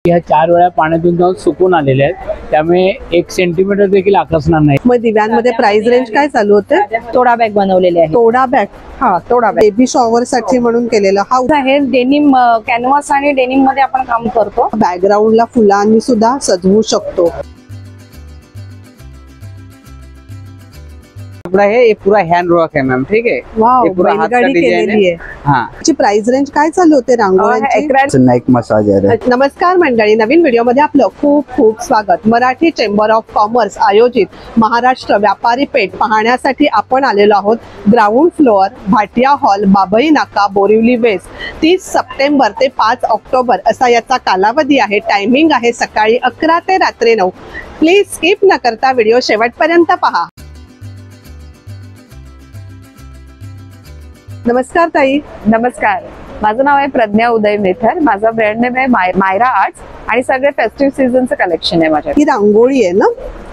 ह्या 4 वेळा पाण्यातून जाऊन सुकून आलेले आहेत, त्यामुळे 1 सेंटीमीटर देखील आकसणार नाही। मग दिव्यांमध्ये प्राइस रेंज काय चालू होते? तोडा बॅग बनवलेले आहे। तोडा बॅग, हा तोडा बॅग बेबी शॉवर साठी म्हणून केलेलं हा आहे। डेनिम कॅनव्हास आणि डेनिम मध्ये आपण काम करतो। बॅकग्राऊंडला फुलांनी सुद्धा सजवू शकतो। कपड़ा है, ये पूरा हैंड वर्क है मैम, ठीक है। वाव, ये पूरा हाथ का बैलगाडी डिजाइन केलेली है। आहे। हाँ, ची प्राइस रेंज काय चालू होते रांगोळ्यांची? नाइक मसाजर है। नमस्कार मंडळी, नवीन व्हिडिओ मध्ये आपलं खूप खूप स्वागत। मराठी चेंबर ऑफ कॉमर्स आयोजित महाराष्ट्र व्यापारी पेठ पाहण्यासाठी आपण आलेलो आहोत। ग्राउंड फ्लोअर, भाटिया हॉल, बाभई नाका, बोरिवली वेस्ट। 30 सप्टेंबर ते 5 ऑक्टोबर असा याचा कालावधी आहे। टायमिंग आहे सकाळी 11 ते रात्री 9। प्लीज स्किप न करता व्हिडिओ शेवटपर्यंत पहा। नमस्कार ताई। नमस्कार, माझं नाव आहे प्रज्ञा उदय मेथर। माझा ब्रँड नेम आहे मायरा आर्ट्स आणि सगळे फेस्टिव्ह सीझनचं कलेक्शन आहे माझ्याकडे। ही रांगोळी आहे ना?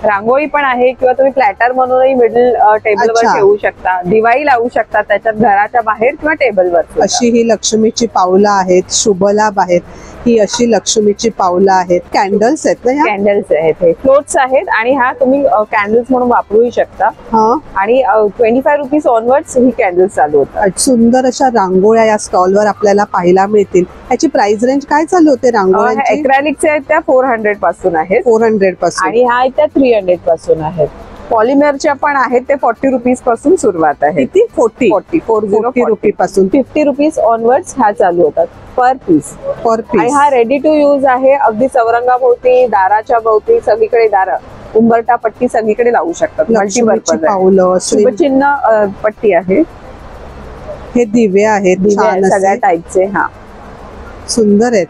रांगोळी पण आहे किंवा तुम्ही प्लॅटर म्हणूनही मिडल टेबलवर अच्छा। ठेवू शकता, दिवाळी लावू शकता त्याच्यात घराच्या बाहेर किंवा टेबलवर। अशी ही लक्ष्मीची पावलं आहेत, शुभ लाभ आहेत। ही अशी लक्ष्मीची पावलं आहेत। कॅन्डल्स आहेत ना ह्या? कॅन्डल्स आहेत, हे फ्लोट्स आहेत आणि हा तुम्ही कॅन्डल्स म्हणून वापरूही शकता। हा, आणि 25 रुपीज ऑनवर्ड्स ही कॅन्डल्स चालू होतात। सुंदर अशा रांगोळ्या या स्टॉलवर आपल्याला पाहायला मिळतील। याची प्राइस रेंज काय चालू होते रांगोळ्यांची? एक्रेलिकच्या आहेत त्या 400 पासून आहेत 400 पासून, आणि ह्या त्या 300 पासून आहेत। पॉलिमरच्या पण आहेत ते 40 रुपीज पासून सुरुवात आहे। किती? 40 40 पासून 50 रुपीज ऑनवर्ड्स ह्या चालू होतात पर पीस। पर आणि पीस। हा रेडी टू यूज आहे, अगदी चौरंगाभोवती, दाराच्या भोवती सगळीकडे, दार उंबरटा पट्टी सगळीकडे लावू शकतात। लक्ष्मीची पावलं, शुभचिन्ह पट्टी आहे। हे दिवे आहेत, दिवे छान आहेत सगळ्या असे टाईपचे। हा सुंदर आहेत।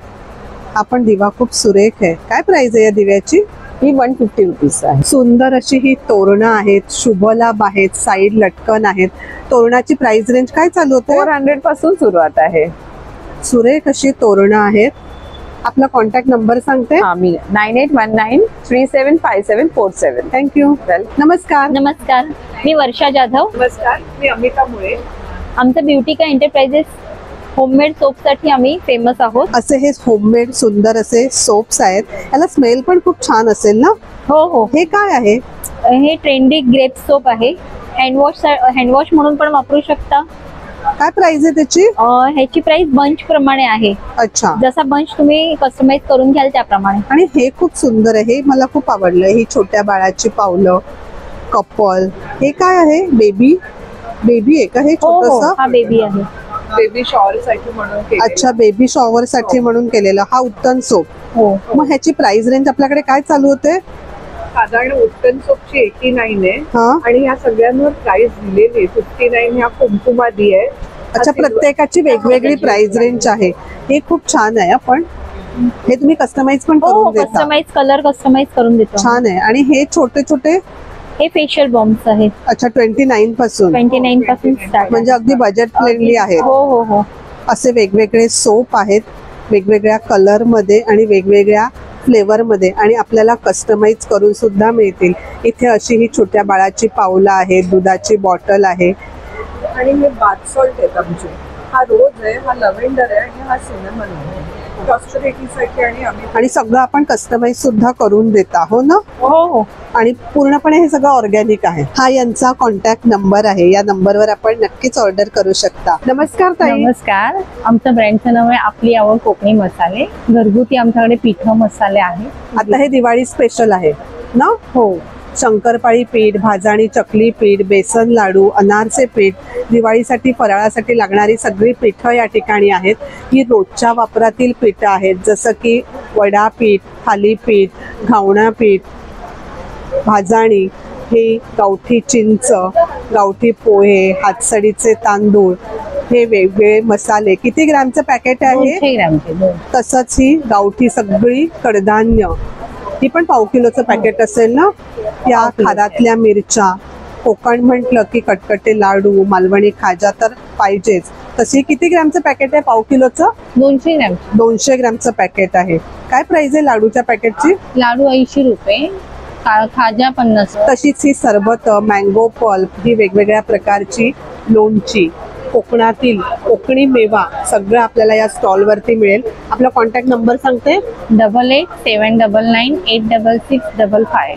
हा पण दिवा खूप सुरेख आहे। काय प्राइस आहे या दिव्याची? ही 150 रुपीज आहे। सुंदर अशी ही तोरणं आहेत, शुभ लाभ आहेत, साईड लटकन आहेत। तोरणाची प्राइस रेंज काय चालू होते? 400 पासून सुरुवात आहे। सुरेख अशी तोरणं आहेत। आपला कॉन्टॅक्ट नंबर सांगते? हा, मी 9819375747। थँक्यू। नमस्कार। नमस्कार, मी वर्षा जाधव। नमस्कार, मी अमिता मुळे। आमचं ब्युटिका एंटरप्राइजेस होममेड सोपसाठी आम्ही फेमस आहोत। असे हे होममेड सुंदर असे सोप्स आहेत। याला स्मेल पण खूप छान असेल ना? हो हो, हे काय आहे? हे ट्रेंडी ग्रेप सोप आहे। हँडवॉश म्हणून पण वापरू शकता। काय प्राइस आहे त्याची? ह्याची प्राइस बंच प्रमाणे आहे। अच्छा, जसा बंच तुम्ही कस्टमाइज करून घ्याल त्याप्रमाणे। आणि हे खूप सुंदर आहे, हे मला खूप आवडलं। ही छोट्या बाळाची पावलं, कपल। हे काय आहे? बेबी आहे का हे हो हो, छोटंसं? हा बेबी आहे। बेबी शॉवर साठी म्हणून अच्छा, बेबी शॉवर साठी म्हणून केलेलं हा उत्तम सोप। हो, मग ह्याची प्राइस रेंज आपल्याकडे काय चालू होते? साधारण उत्तन सोपची 89 आहे हा, आणि ह्या सगळ्यांवर प्राइस दिलेली आहे। 59 ह्या कुमकुमादी आहे। अच्छा, प्रत्येकाची वेगवेगळी प्राइस रेंज आहे। हे खूप छान आहे। आपण हे तुम्ही कस्टमाइज पण हो करून देता? कस्टमाइज कलर कस्टमाइज करून देतो। छान आहे। आणि हे छोटे छोटे? हे फेशियल बॉम्ब्स आहेत। अच्छा, 29 पासून, 29 पासून स्टार्ट। म्हणजे अगदी बजेट फ्रेंडली आहेत। हो हो हो, असे वेगवेगळे सोप आहेत, वेगवेगळ्या कलर मध्ये आणि वेगवेगळ्या फ्लेवर मध्ये, आणि आपल्याला कस्टमाइज करून सुद्धा मिळतील। इथे अशी ही छोट्या बाळाची पावलं आहेत, दुधाची बॉटल आहे। आणि हे बाथ सॉल्ट आहेत आमचे। हा रोज आहे, हा लव्हेंडर आहे आणि हा सिनेमन आहे साठी। आणि सगळं आपण कस्टमाइज सुद्धा करून देता हो ना? हो हो, आणि पूर्णपणे हे सगळं ऑर्गॅनिक आहे। हा यांचा कॉन्टॅक्ट नंबर आहे, या नंबरवर आपण नक्कीच ऑर्डर करू शकता। नमस्कार ताई। नमस्कार, आमचं ब्रँडचं नाव आहे आपली आवड कोकणी मसाले। घरगुती आमच्याकडे पिठं मसाले आहे। आता हे दिवाळी स्पेशल आहे ना? हो, शंकरपाळी पीठ, भाजणी चकली पीठ, बेसन लाडू, अनारसे पीठ, दिवाळीसाठी फराळासाठी लागणारी सगळी पीठं या ठिकाणी आहेत। ही रोजच्या वापरातील पीठं आहेत, जसं की वडा पीठ, थालीपीठ, घावणा पीठ, भाजणी, हे गावठी चिंच, गावठी पोहे, हातसडीचे तांदूळ, हे वेगवेगळे मसाले। किती ग्रॅमचं पॅकेट आहे? 200 ग्रॅमचे 2। तसंच ही गावठी सगळी कडधान्य, ही पण पाव किलोचं पॅकेट असेल ना? या खारातल्या मिरच्या, कोकण म्हटलं की कटकटे लाडू, मालवणी खाजा तर पाहिजेच। तशी किती ग्रॅमचं पॅकेट आहे पाव किलोचं? 200 ग्रॅम। 200 ग्रॅमचं पॅकेट आहे। काय प्राइस आहे लाडूच्या पॅकेटची? लाडू 80 रुपये, खाजा 50। तशीच ही सरबत, मँगो पल्प, ही वेगवेगळ्या प्रकारची लोणची, कोकणातील कोकणी मेवा सगळं आपल्याला या स्टॉल वरती मिळेल. आपला कॉन्टॅक्ट नंबर सांगते. 8879998655.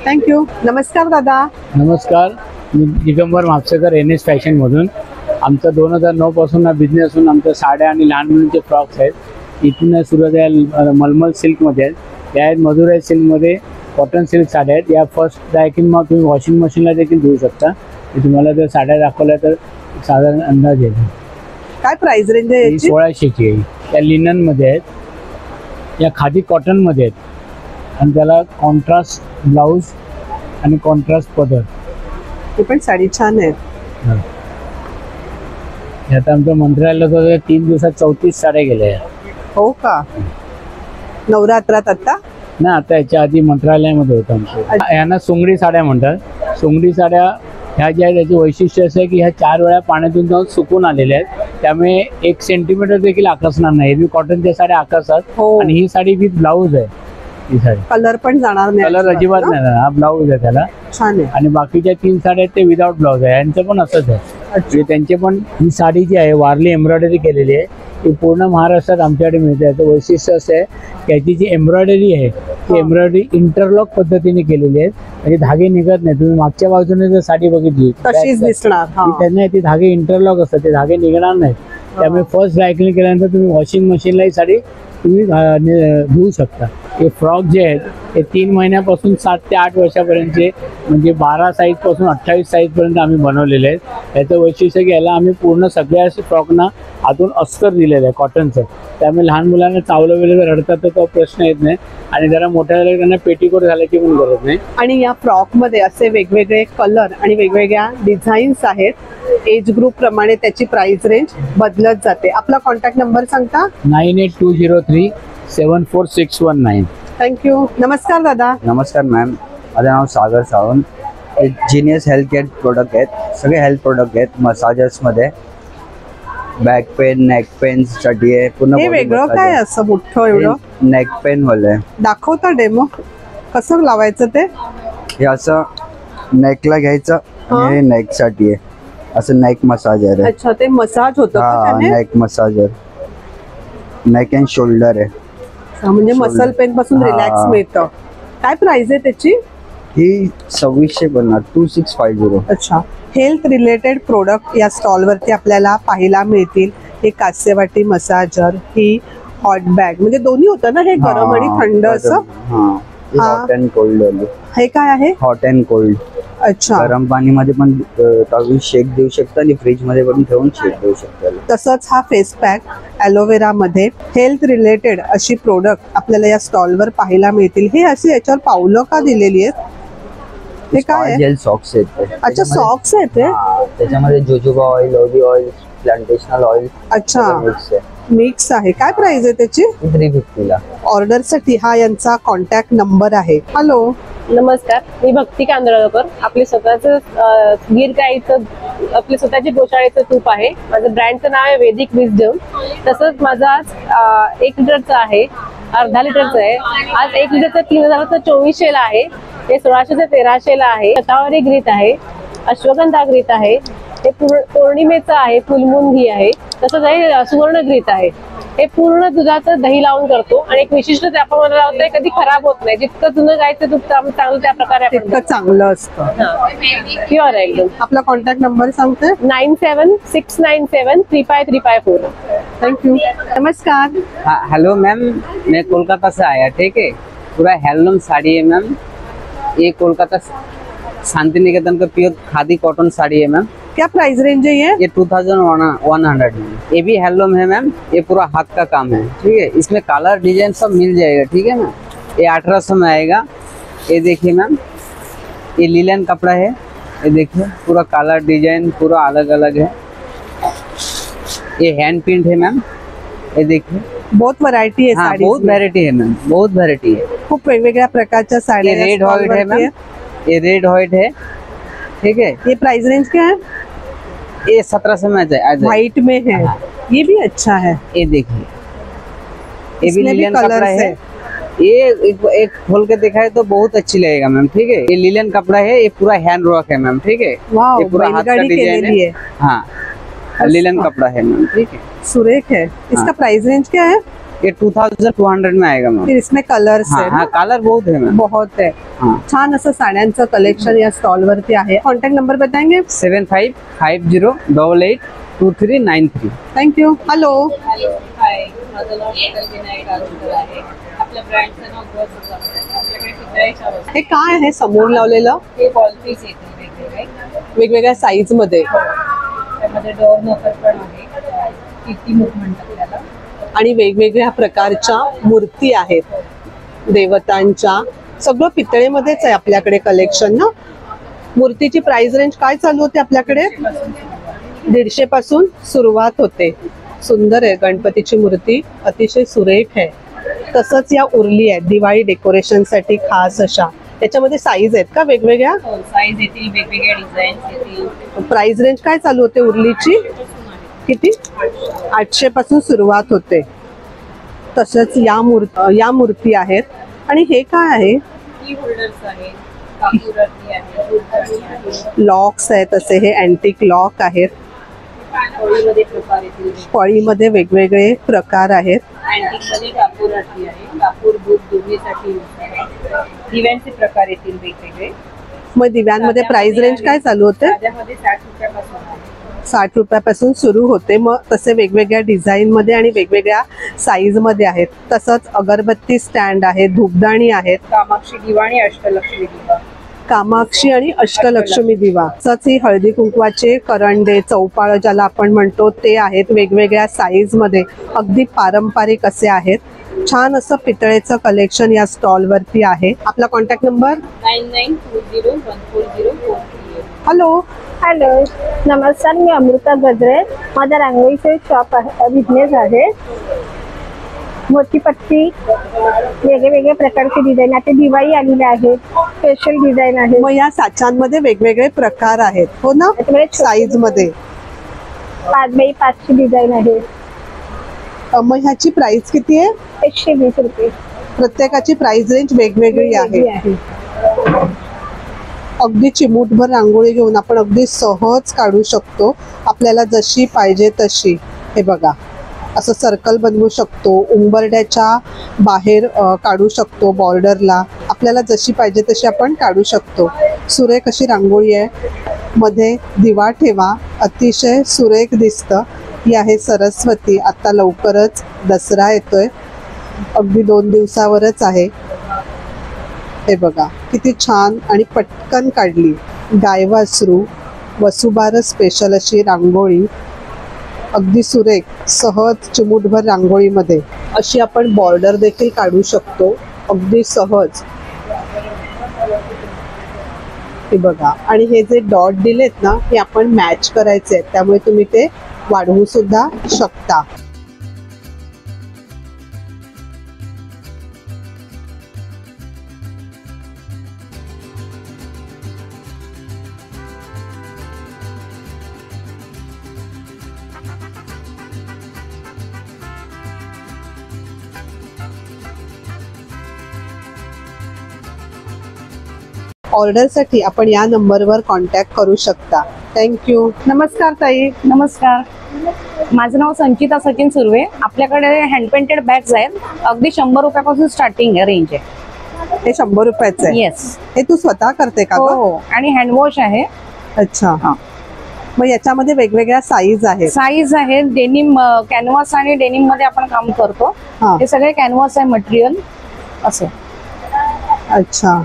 थँक्यू. नमस्कार दादा. नमस्कार, मी दिगंबर म्हापसेकर NS फॅशनमधून. आमचा 2009 पासून हा बिझनेस असून आमच्या साड्या आणि लहान मुलांचे फ्रॉक्स आहेत. इथून सुरत या मलमल सिल्कमध्ये आहेत, या आहेत मधुराई सिल्कमध्ये कॉटन सिल्क साड्या आहेत. या फर्स्ट ड्रायकिंग मग तुम्ही वॉशिंग मशीनला देखील देऊ शकता. मी तुम्हाला जर साड्या दाखवल्या तर साधारण अंदाज येईल. काय प्राइस रेंज आहे ही याची? 1600ची आहे. त्या लिननमध्ये आहेत, या खादी कॉटनमध्ये आहेत आणि त्याला कॉन्ट्रास्ट ब्लाऊज आणि कॉन्ट्रास्ट पदर. ही पण साडी छान आहे. आता आमच्या मंत्रालयात होतं 3 दिवसात 34 साड्या गेल्या. हो का? नवरात्रात आता ना आता याच्या आधी मंत्रालयामध्ये होतं आमचं. यांना सोंगडी साड्या म्हणतात. सोंगडी साड्या ह्या ज्या आहेत त्याचे वैशिष्ट्य असं आहे की ह्या 4 वेळा पाण्यातून जाऊन सुकून आलेल्या आहेत, त्यामुळे 1 सेंटीमीटर देखील आकसणार नाही. एरवी कॉटनच्या साड्या आकसतात हो. आणि ही साडी विथ ब्लाऊज आहे. ही साडी कलर पण जाणार नाही. कलर अजिबात ना? नाही. हा ब्लाऊज आहे त्याला. छान आहे. आणि बाकीच्या 3 साड्या आहेत ते विदाऊट ब्लाऊज आहे. यांचं पण असंच आहे. म्हणजे त्यांचे पण ही साडी जी आहे वारली एम्ब्रॉयडरी केलेली आहे. ही पूर्ण महाराष्ट्रात आमच्याकडे मिळते. याचं वैशिष्ट्य असं आहे की याची जी एम्ब्रॉयडरी आहे ती एम्ब्रॉयडरी इंटरलॉक पद्धतीने केलेली आहे. म्हणजे धागे निघत नाही. तुम्ही मागच्या बाजूने जर साडी बघितली तशीच दिसणार. हा. त्यांना ती धागे इंटरलॉक असतात, ते धागे निघणार नाहीत. त्यामुळे फर्स्ट ड्रायक्लिंग केल्यानंतर तुम्ही वॉशिंग मशीनला ही साडी तुम्ही धुवू शकता. हे फ्रॉक जे आहेत ते 3 महिन्यापासून 7 ते 8 वर्षापर्यंतचे, म्हणजे 12 साईजपासून 28 साईजपर्यंत आम्ही बनवलेले आहेत. याचं वैशिष्ट्य की याला आम्ही पूर्ण सगळ्या फ्रॉकना आतून अस्तर दिलेलं आहे कॉटनचं. त्यामुळे लहान मुलांना चावलं वगैरे रडतात तर तो प्रश्न येत नाही आणि जरा मोठ्या झाल्या त्यांना पेटीकोट घालायची पण गरज नाही. आणि या फ्रॉक मध्ये असे वेगवेगळे कलर आणि वेगवेगळ्या डिझाईन्स आहेत. एज ग्रुप प्रमाणे त्याची प्राइस रेंज बदलत जाते. आपला कॉन्टॅक्ट नंबर सांगता. 9820374619. थँक्यू. नमस्कार दादा. नमस्कार मॅम, माझं नाव सागर सावंत. हे जिनियस हेल्थ केअर प्रोडक्ट आहेत. सगळे हेल्थ प्रोडक्ट आहेत. मसाजर्समध्ये बॅक पेन, नेक पेन साठी आहे. पूर्ण हे वेगळं काय असं मोठं एवढं? नेक पेन वाले दाखवता डेमो कसं लावायचं ते? हे असं नेकला घ्यायचं आणि हे नेक साठी आहे. असं नेक मसाजर आहे. अच्छा, ते मसाज होतं का हा, त्याने? Neck massager, neck and shoulder आहे. अच्छा, म्हणजे shoulder. मसल पेन पासून हा. रिलॅक्स मिळतं. काय प्राइस आहे त्याची? ही 2650 2650. अच्छा, हेल्थ रिलेटेड प्रोडक्ट या स्टॉल वरती आपल्याला पाहायला मिळतील. हे कास्यवाटी मसाजर, ही हॉट बॅग, म्हणजे दोन्ही होतं ना, हे गरम आणि थंड असं. हा. हॉट अँड कोल्ड वाली. हे काय आहे? Hot and cold. अच्छा, गरम पाणीमध्ये पण तुम्ही शेक देऊ शकता आणि फ्रीज मध्ये पण ठेवून शेक देऊ शकता. तसंच हा फेस पॅक ॲलोवेरा मध्ये हेल्थ रिलेटेड अशी प्रोडक्ट आपल्याला या स्टॉल वर पाहायला मिळतील. हे अशी याच्यावर पावलं का दिलेली आहेत? हे काय आहे? जेल सॉक्स आहेत ते. अच्छा, सॉक्स आहेत ते. हा, त्याच्यामध्ये जोजोबा ऑइल, ओली ऑइल, प्लांटेशनल ऑइल अच्छा, मिक्स आहे. मिक्स आहे. काय प्राइस आहे त्याची? 350 ला. ऑर्डर साठी हा यांचा कॉन्टॅक्ट नंबर आहे. हॅलो. नमस्कार, मी भक्ती कांदळकर. आपले स्वतःचं गीर गाईचं, आपले स्वतःचे गोशाळेचं तूप आहे. माझं ब्रँडचं नाव आहे वैदिक विजडम. तसंच माझं आज 1 लिटरचं आहे, अर्धा लिटरचं आहे. आज 1 लिटरचं 3000चं 2400 ला आहे. हे 1600चं 1300 ला आहे. शतावरी ग्रीत आहे, अश्वगंधा ग्रीत आहे, हे पौर्णिमेचं आहे, फुलमून घी आहे. तसंच हे सुवर्ण ग्रीत आहे. हे पूर्ण दुधाचं दही लावून करतो आणि एक विशिष्ट तापमानाला लावतोय, कधी खराब होत नाही. जितकं जुनं गायचं दूध चांगलं त्या प्रकारे तितकं चांगलं असतं. प्युअर आहे एकदम. आपला कॉन्टॅक्ट नंबर सांगते. 9769735354. थँक्यू. नमस्कार. हेलो मैम, मैं कोलकाता से आया. ठीक है, पूरा हैंडलूम साड़ी है मैम. ये कोलकाता शांति निकेतन का प्योर खादी कॉटन साड़ी है मैम. क्या प्राइस रेंज है ये 2100 में. ये भी हैंडलूम है मैम. ये पूरा हाथ का काम है. ठीक है, इसमें कलर डिजाइन सब मिल जाएगा. ठीक है ना. ये 1800 में आएगा. ये देखिए मैम, ये लीलन कपड़ा है. ये देखिए पूरा कलर डिजाइन पूरा अलग अलग है. ये हैंड प्रिंट है मैम. ये देखिए बहुत व्हरायटी आहे हाँ, साडी. बहुत वेरायटी है मैम, बहुत वेरायटी है. खूप वेगवेगळ्या प्रकारच्या साड्या ये या रेड stall व्हाइट है वरती मैम. ये रेड व्हाइट है. ठीक है, ये प्राइस रेंज क्या है? ये 1700 में आ जाए. व्हाइट में है. ये भी अच्छा है. ये देखिए, ये भी इसमें भी लिलन colours कपड़ा है. है. ये एक खोल के दिखाए तो बहुत अच्छी लगेगा मैम. ठीक है, ये लिलन कपड़ा है. ये पूरा हैंड वर्क है मैम. ठीक है, वाव, ये पूरा हाथ का बैलगाडी डिजाइन केलेली है. आहे. हाँ, लिलन कपड़ा है मैम, ठीक है। सुरेख है। इसका हाँ। प्राइस रेंज क्या है? ये 2200 में आएगा मैम। फिर इसमें कलर्स हाँ है हाँ, कलर बहुत है मैम। बहुत है। हाँ। छान असं साड्यांचं कलेक्शन या स्टॉल वरती आहे। कॉन्टॅक्ट नंबर बताएंगे? 75502393। थँक्यू। हॅलो, हे काय आहे समोर लावलेलं? हे बॉल पीस येतील वेगवेगळे, वेगवेगळ्या साईज मध्ये त्यामध्ये डोअर नोकर पण आहे, किती मूठ म्हणतात त्याला. आणि वेगवेगळ्या प्रकारच्या मूर्ती आहेत देवतांच्या. सगळं पितळेमध्येच आहे आपल्याकडे कलेक्शन ना. मूर्तीची प्राइस रेंज काय चालू होते आपल्याकडे? 150 पासून सुरुवात होते. सुंदर आहे गणपतीची मूर्ती, अतिशय सुरेख आहे. तसंच या उरली आहेत दिवाळी डेकोरेशन साठी खास अशा. त्याच्यामध्ये साईज आहेत का वेगवेगळ्या? साईज येतील, वेगवेगळ्या डिझाईन येतील. प्राइस रेंज काय चालू होते उरलीची? किती? 800 पासून सुरुवात होते. तसंच या मूर्ती आहेत. आणि हे काय आहे? की होल्डर्स आहे, कापूरती आहे, फुलदाणी आहे. लॉक्स आहेत असे, हे अँटिक लॉक आहेत. पोळीमध्ये प्रकार येतील, पळीमध्ये वेगवेगळे प्रकार आहेत. अँटिक मध्ये कापूरती आहे, कापूर दूध दोन्हीसाठी यूज आहे. दिव्यांचे प्रकार येतील वेगवेगळे. मग दिव्यांमध्ये प्राइस रेंज काय चालू होते? त्यामध्ये 60 रुपयापासून आहे. 60 रुपयापासून सुरू होते. मग तसे वेगवेगळ्या डिझाईन मध्ये आणि वेगवेगळ्या साईज मध्ये आहेत. तसंच अगरबत्ती स्टँड आहे, धूपदाणी आहेत. कामाक्षी दिवा आणि अष्टलक्ष्मी दिवा. कामाक्षी आणि अष्टलक्ष्मी दिवा. तसंच ही हळदी कुंकवाचे करंडे, चौपाळ ज्याला आपण म्हणतो ते आहेत. वेगवेगळ्या साईज मध्ये अगदी पारंपरिक असे आहेत. छान असं पितळेचं कलेक्शन या स्टॉल वरती आहे. आपला कॉन्टॅक्ट नंबर? 9920140438. हॅलो, नमस्कार, मी अमृता गजरे. माझा रांगोळीचे शॉप आहे, बिझनेस आहे. मोठी पट्टी, वेगळे प्रकारचे डिझाईन. आता दिवाळी आलेली आहे, स्पेशल डिझाईन आहे. मग या साच्यांमध्ये वेगवेगळे प्रकार आहेत हो ना, साईज मध्ये. 5x5ची डिझाईन आहे. मग ह्याची प्राइस किती आहे? 120 रुपये. प्रत्येकाची प्राइस रेंज वेगवेगळी आहे. अगदी चिमूटभर रांगोळी घेऊन आपण अगदी सहज काढू शकतो, आपल्याला जशी पाहिजे तशी. हे बघा, असं सर्कल बनवू शकतो, उंबरड्याच्या बाहेर काढू शकतो, बॉर्डरला आपल्याला जशी पाहिजे तशी आपण काढू शकतो. सुरेख अशी रांगोळी आहे. मध्ये दिवा ठेवा, अतिशय सुरेख दिसतं. ही आहे सरस्वती. आता लवकरच दसरा येतोय, अगदी 2 दिवसावरच आहे. हे बघा किती छान आणि पटकन काढली. गायवासरू, वसुबार स्पेशल अशी रांगोळी, अगदी सुरेख, सहज चिमूटभर रांगोळीमध्ये. अशी आपण बॉर्डर देखील काढू शकतो अगदी सहज. हे बघा, आणि हे जे डॉट दिलेत ना, हे आपण मॅच करायचे आहेत, त्यामुळे तुम्ही ते वाढवू सुद्धा शकता. ऑर्डरसाठी आपण या नंबरवर कॉन्टॅक्ट करू शकता. थँक्यू. नमस्कार ताई. नमस्कार, माझं नाव संचिता सचिन सुर्वे. आपल्याकडे हँड पेंटेड बॅग्स आहेत, अगदी 100 रुपयापासून स्टार्टिंग रेंज आहे. हे 100 रुपयाचं आहे? येस. हे तू स्वतः करते का? हो, आणि हँडवॉश आहे. अच्छा. मग याच्यामध्ये वेगवेगळ्या साईज आहेत? साईज आहे. डेनिम, कॅनव्हास आणि डेनिम मध्ये आपण काम करतो. हे सगळे कॅनव्हास आहे मटेरियल असं. अच्छा,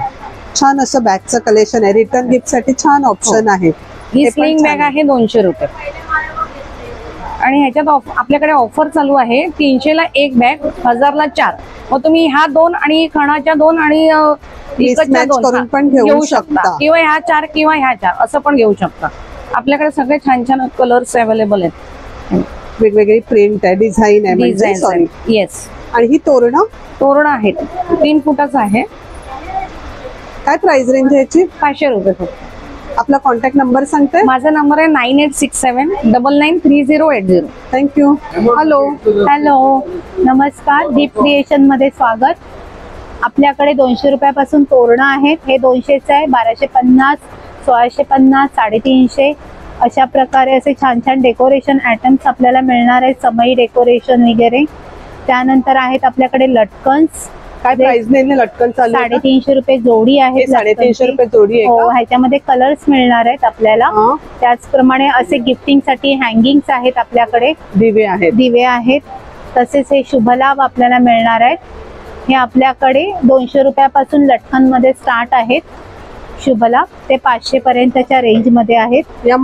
छान असं बॅगचं कलेक्शन आहे. रिटर्न गिफ्ट साठी छान ऑप्शन आहे. ही स्लिंग बॅग आहे 200 रुपये. आणि ह्याच्यात आपल्याकडे ऑफर चालू आहे. 300 ला 1 बॅग, 1000 ला 4. मग तुम्ही ह्या 2 आणि खणाच्या 2 आणि इकडच्या 2 पण घेऊ शकता, किंवा ह्या 4 किंवा ह्या 4 असं पण घेऊ शकता. आपल्याकडे सगळे छान छान कलर्स अवेलेबल आहेत. वेगवेगळी प्रिंट आहे, डिझाईन आहे. डिझाईन. येस. आणि ही तोरण आहेत, 3 फुटाचं आहे. काय प्राइस रेंज आहे याची? 500 रुपये फक्त. आपला कॉन्टॅक्ट नंबर सांगते? माझा नंबर आहे 9867993080. थँक्यू. हॅलो, नमस्कार. दीप क्रिएशन मध्ये स्वागत. आपल्याकडे 200 रुपयापासून तोरणं आहेत. हे 200चं आहे, 1250, 1650, 350, अशा प्रकारे असे छान छान डेकोरेशन आयटम्स आपल्याला मिळणार आहेत, समई डेकोरेशन वगैरे. त्यानंतर आहेत आपल्याकडे लटकन्स. काय प्राइस ने लटकन चालू आहे? 350 रुपये जोडी आहे. 350 रुपये जोडी आहे हो, का? ह्याच्यामध्ये कलर्स मिळणार आहेत आपल्याला. हा. त्याचप्रमाणे असे गिफ्टिंग साठी हँगिंग्स आहेत आपल्याकडे, दिवे आहेत. दिवे आहेत. तसेच हे शुभलाभ आपल्याला मिळणार आहेत. हे आपल्याकडे 200 रुपयापासून लटकन मध्ये स्टार्ट आहेत शुभलाभ, ते 500 पर्यंतच्या रेंज मध्ये आहेत. या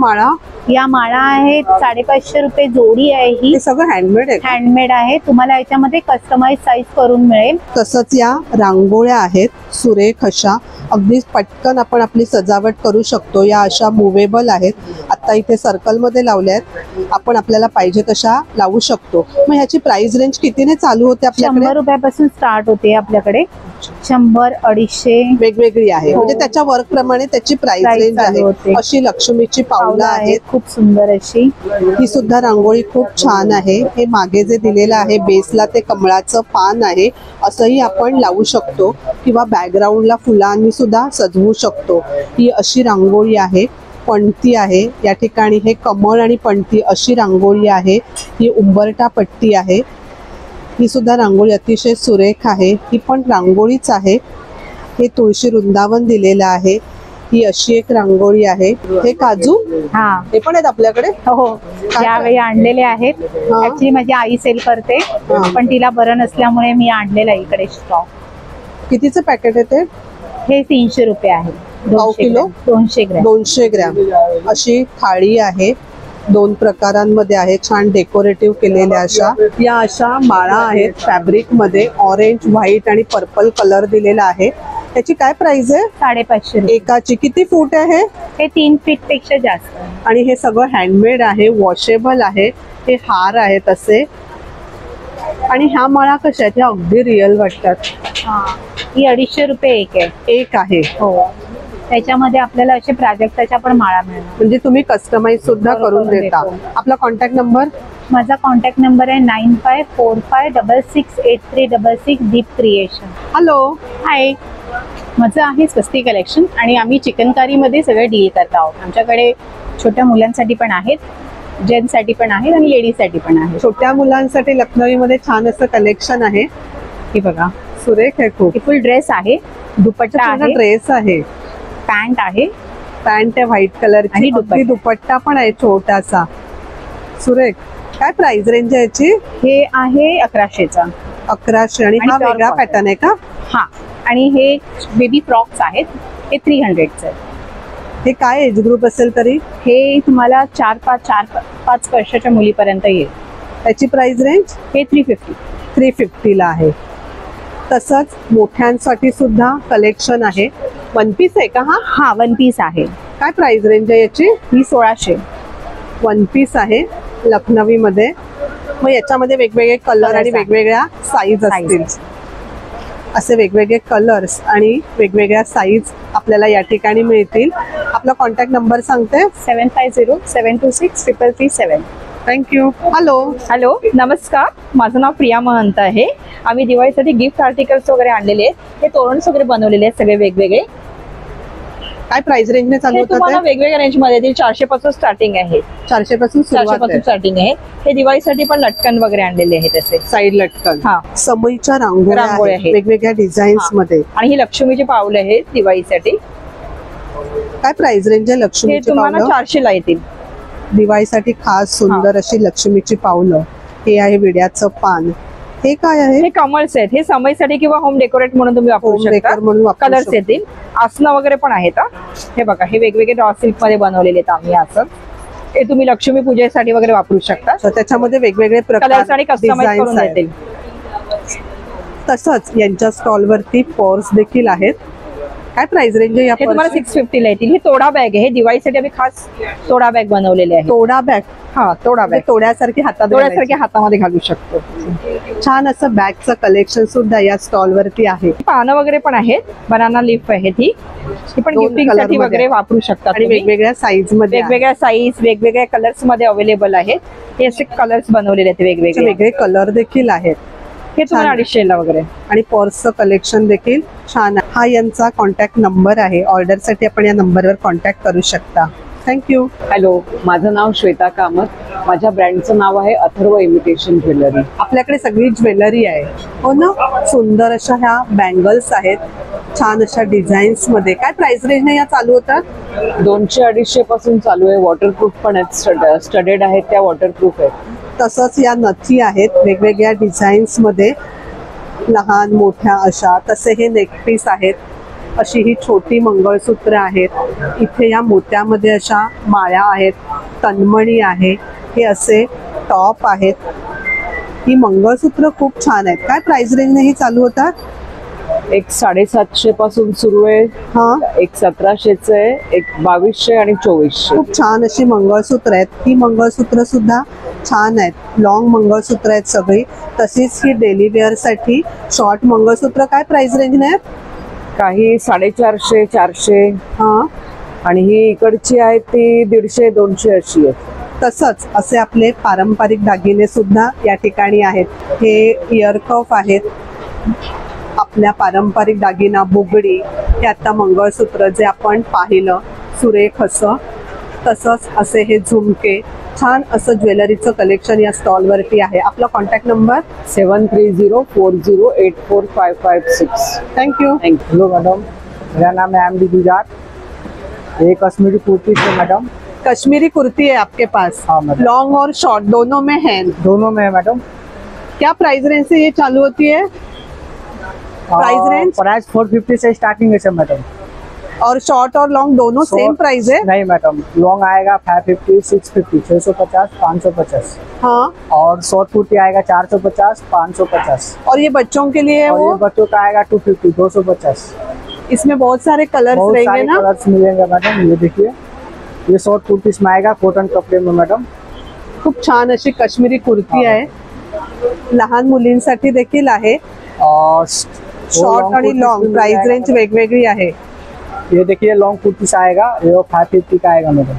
माळा आहेत 550 रुपये जोडी आहे. ही हे सगळं हँडमेड आहे. हँडमेड आहे. तुम्हाला याच्यामध्ये कस्टमाइज साईज करून मिळेल. तसंच या रांगोळ्या आहेत सुरेख अशा, अगदी पटकन आपण आपली सजावट करू शकतो. या अशा मुव्हेबल आहेत. आता इथे सर्कल मध्ये लावल्या आहेत, आपण आपल्याला पाहिजे तशा लावू शकतो. मग ह्याची प्राइस रेंज कितीने चालू होते आपल्याकडे? 100 रुपयापासून स्टार्ट होते आपल्याकडे. 100, 250 वेगवेगळी आहे. म्हणजे त्याच्या वर्क प्रमाणे त्याची प्राइस Price रेंज चालू आहे. होते. अशी लक्ष्मीची पावलं आहेत. खूप सुंदर अशी. ही सुद्धा रांगोळी खूप छान आहे. हे मागे जे दिलेलं आहे बेसला ते कमळाचं पान आहे, असंही आपण लावू शकतो किंवा बॅकग्राऊंडला फुलांनी सुद्धा सजवू शकतो. ही अशी रांगोळी आहे. पणती आहे या ठिकाणी, हे कमळ आणि पणती अशी रांगोळी आहे. ही उंबरटा पट्टी आहे. ही सुद्धा रांगोळी अतिशय सुरेख आहे. ही पण रांगोळीच आहे. हे तुळशी वृंदावन दिलेलं आहे. ही अशी एक रांगोळी आहे. हे काजू हा, हे पण आहेत आपल्याकडे. हो, यावेळी आणलेले आहेत. ऍक्च्युली माझी आई सेल करते, पण तिला बरं नसल्यामुळे मी आणलेलं आहे इकडे स्टॉक. कितीचं पॅकेट आहे ते? हे 300 रुपये आहे. पाव किलो? 200 ग्रॅम. 200 ग्रॅम. अशी थाळी आहे, 2 प्रकारांमध्ये आहे, छान डेकोरेटिव्ह केलेल्या अशा. या अशा माळा आहेत फॅब्रिक मध्ये, ऑरेंज, व्हाईट आणि पर्पल कलर दिलेला आहे. त्याची काय प्राइस आहे? 550 रुपये. एकाची. किती फूट आहे? हे 3 फीट पेक्षा जास्त. आणि हे सगळं हँडमेड आहे, वॉशेबल आहे. हे हार आहेत असे. आणि ह्या माळा कशा आहेत? ह्या अगदी रिअल वाटतात. हा, ही 250 रुपये एक आहे. एक आहे. हो, त्याच्यामध्ये आपल्याला असे प्राजक्ताच्या पण माळा मिळणार. म्हणजे तुम्ही कस्टमाइज सुद्धा करून देता. आपला कॉन्टॅक्ट नंबर? माझा कॉन्टॅक्ट नंबर आहे 9545668366 दीप क्रिएशन. हॅलो. हाय, माझं आहे स्वस्ती कलेक्शन आणि आम्ही चिकनकारीमध्ये सगळं डील करत आहोत. आमच्याकडे छोट्या मुलांसाठी पण आहेत, जेंट्ससाठी पण आहेत आणि लेडीजसाठी पण आहे. छोट्या मुलांसाठी लखनवीमध्ये छान असं कलेक्शन आहे. हे बघा, सुरेख आहे खूप. हे फुल ड्रेस आहे, दुपट्टा आहे, ड्रेस आहे, पॅन्ट आहे, पॅन्ट आहे व्हाईट कलरची आणि अगदी दुपट्टा पण आहे छोटासा. सुरेख. काय प्राइस रेंज आहे याची? हे आहे 1100चा. 1100. आणि हा आणि वेगळा top पॅटर्न आहे का? हा, आणि हे बेबी फ्रॉक्स आहेत, हे 300चे. हे काय एज ग्रुप असेल तरी? हे तुम्हाला 4-5 वर्षाच्या मुलीपर्यंत येईल. त्याची प्राइस रेंज? हे 350. 350 ला आहे. तसंच मोठ्यांसाठी सुद्धा कलेक्शन आहे. वन पीस आहे का हा? हा, 1 पीस आहे. काय प्राइस रेंज आहे याची? ही 1600. वन पीस आहे लखनवी मध्ये. मग याच्यामध्ये वेगवेगळे कलर आणि वेगवेगळ्या साईज असतील. असे वेगवेगळे कलर्स आणि वेगवेगळ्या साईज आपल्याला या ठिकाणी मिळतील. आपला कॉन्टॅक्ट नंबर सांगते? 7507263337. थँक्यू. हॅलो, नमस्कार. माझं नाव प्रिया महंत आहे. आम्ही दिवाळीसाठी गिफ्ट आर्टिकल्स वगैरे आणलेले आहेत. हे तोरणस वगैरे बनवलेले आहेत सगळे वेगवेगळे. काय प्राइस रेंजने चालू हे होतं तुम्हाला ते? वेगवेगळ्या रेंज मध्ये येतील. 400 पासून स्टार्टिंग आहे. 400 पासून 400 पासून स्टार्टिंग आहे. हे दिवाळीसाठी पण लटकन वगैरे आणलेले आहेत असे. साईड लटकन. हा, समईच्या रांगोळ्या रांगोळ्या आहेत आहेत. वेगवेगळ्या डिझाईन्स मध्ये. आणि ही लक्ष्मीची पावलं आहेत दिवाळीसाठी. काय प्राइस रेंज आहे हे लक्ष्मीची तुम्हाला पावलं? 400 ला येतील. दिवाळीसाठी खास सुंदर अशी लक्ष्मीची पावलं. हे आहे विड्याचं पान. हे काय आहे? हे कमल्स आहेत. हे समईसाठी किंवा होम डेकोरेट म्हणून तुम्ही वापरू होम शकता. डेकोर म्हणून वापरू कलर्स शकतो. येतील. आसनं वगैरे पण आहेत. हे बघा, हे वेगवेगळे ड्रॉ सिल्क मध्ये बनवलेले आहेत आम्ही असं. हे तुम्ही लक्ष्मी पूजेसाठी वगैरे वापरू शकता. तर त्याच्यामध्ये वेगवेगळे कलर्स आणि प्रकार कस्टमाइज करून डिझाईन्स आहेत. देतील. तसंच यांच्या स्टॉल वरती पर्स देखील आहेत. काय प्राइस रेंज आहे या हे तुम्हाला पर्सची? 650 ला येतील. ही तोडा बॅग आहे. हे दिवाळीसाठी आम्ही खास तोडा बॅग बनवलेले आहे. तोडा बॅग. हा, तोडा बॅग. तोड्यासारखी हातात तोड्यासारखे हातामध्ये घालू शकतो. घालायची. छान असं बॅगचं कलेक्शन सुद्धा या स्टॉल वरती आहे. पानं वगैरे पण आहेत. बनाना लीफ आहेत. ही पण दोन गिफ्टिंग color साठी मध्ये. वगैरे वापरू शकता आणि तुम्ही. वेगवेगळ्या साईज मध्ये आहे. वेगवेगळ्या साईज, वेगवेगळ्या कलर्स मध्ये अवेलेबल आहेत. हे असे कलर्स बनवलेले आहेत वेगवेगळे. वेगळे कलर देखील आहेत. हे तुम्हाला 250 ला वगैरे. आणि पर्सचं कलेक्शन देखील छान आहे. हा यांचा कॉन्टॅक्ट नंबर आहे. ऑर्डरसाठी आपण या नंबरवर कॉन्टॅक्ट करू शकता. थँक्यू. हॅलो, माझं नाव श्वेता कामत. माझ्या ब्रँडचं नाव आहे अथर्व इमिटेशन ज्वेलरी. आपल्याकडे सगळी ज्वेलरी आहे हो ना. सुंदर अशा ह्या बँगल्स आहेत, छान अशा डिझाईन्स मध्ये. काय प्राइस रेंजने या चालू होतात? 200-250 पासून चालू आहे. वॉटरप्रूफ पण आहेत, स्टडेड आहेत, त्या वॉटरप्रूफ आहेत. तसंच या नथी आहेत वेगवेगळ्या डिझाईन्स मध्ये, लहान मोठ्या अशा. तसे हे नेकपीस आहेत. अशी ही छोटी मंगळसूत्र आहेत. इथे या मोत्यामध्ये अशा माळ्या आहेत, तन्मणी आहे. हे असे टॉप आहेत. ही मंगळसूत्र खूप छान आहेत. काय प्राइस रेंजने ही चालू होतात? एक 750 पासून सुरू आहे, एक 1700 आहे, एक 2200 आणि 2400. खूप छान अशी मंगळसूत्र आहेत. ही मंगळसूत्र सुद्धा छान आहेत. लॉंग मंगळसूत्र आहेत सगळी. तशीच ही डेली वेअर साठी शॉर्ट मंगळसूत्र. काय प्राइस रेंजने आहेत? काही 450-400 आणि ही इकडची आहे ती 150-200 अशी आहे. तसंच असे आपले पारंपरिक दागिने सुद्धा या ठिकाणी आहेत. हे इयर कफ आहेत. आपल्या पारंपरिक दागिना बुगडी, हे आता मंगळसूत्र जे आपण पाहिलं सुरेख असं. तसंच असे हे झुमके. छान असं ज्वेलरीचं कलेक्शन या स्टॉलवरती आहे. आपला contact number 7304084556. Thank you. Hello madam, मेरा नाम है MD गुजरात. ये कश्मीरी कुर्ती है मैडम. कश्मीरी कुर्ती है आपके पास? हाँ मैडम. लॉन्ग और शॉर्ट दोनों में है? दोनों में है मैडम. क्या प्राइस रेंज से ये चालू होती है? Price range? प्राइस 450 से स्टार्टिंग है मैडम. और शॉर्ट और लॉन्ग दोनों सेम प्राइस है? नहीं मैडम, लॉन्ग आएगा 550, 650, 650, 550. हाँ. और शॉर्ट कुर्ती आएगा 450, 550. और ये बच्चों के लिए और वो? ये बच्चों का आएगा 250, 250. इसमें बहुत सारे कलर्स रहेंगे ना? कलर्स मिलेंगे मैडम. ये देखिए, ये शॉर्ट कुर्ती में आएगा कॉटन कपड़े में मैडम. खूप छान अशी काश्मीरी कुर्ती आहे. लहान मुलींसाठी देखील आहे. और शॉर्ट आणि लॉन्ग प्राइस रेंज वेगवेगळी आहे. ये देखिए लॉन्ग कुर्ती से आएगा, ये 550 का आएगा मैडम.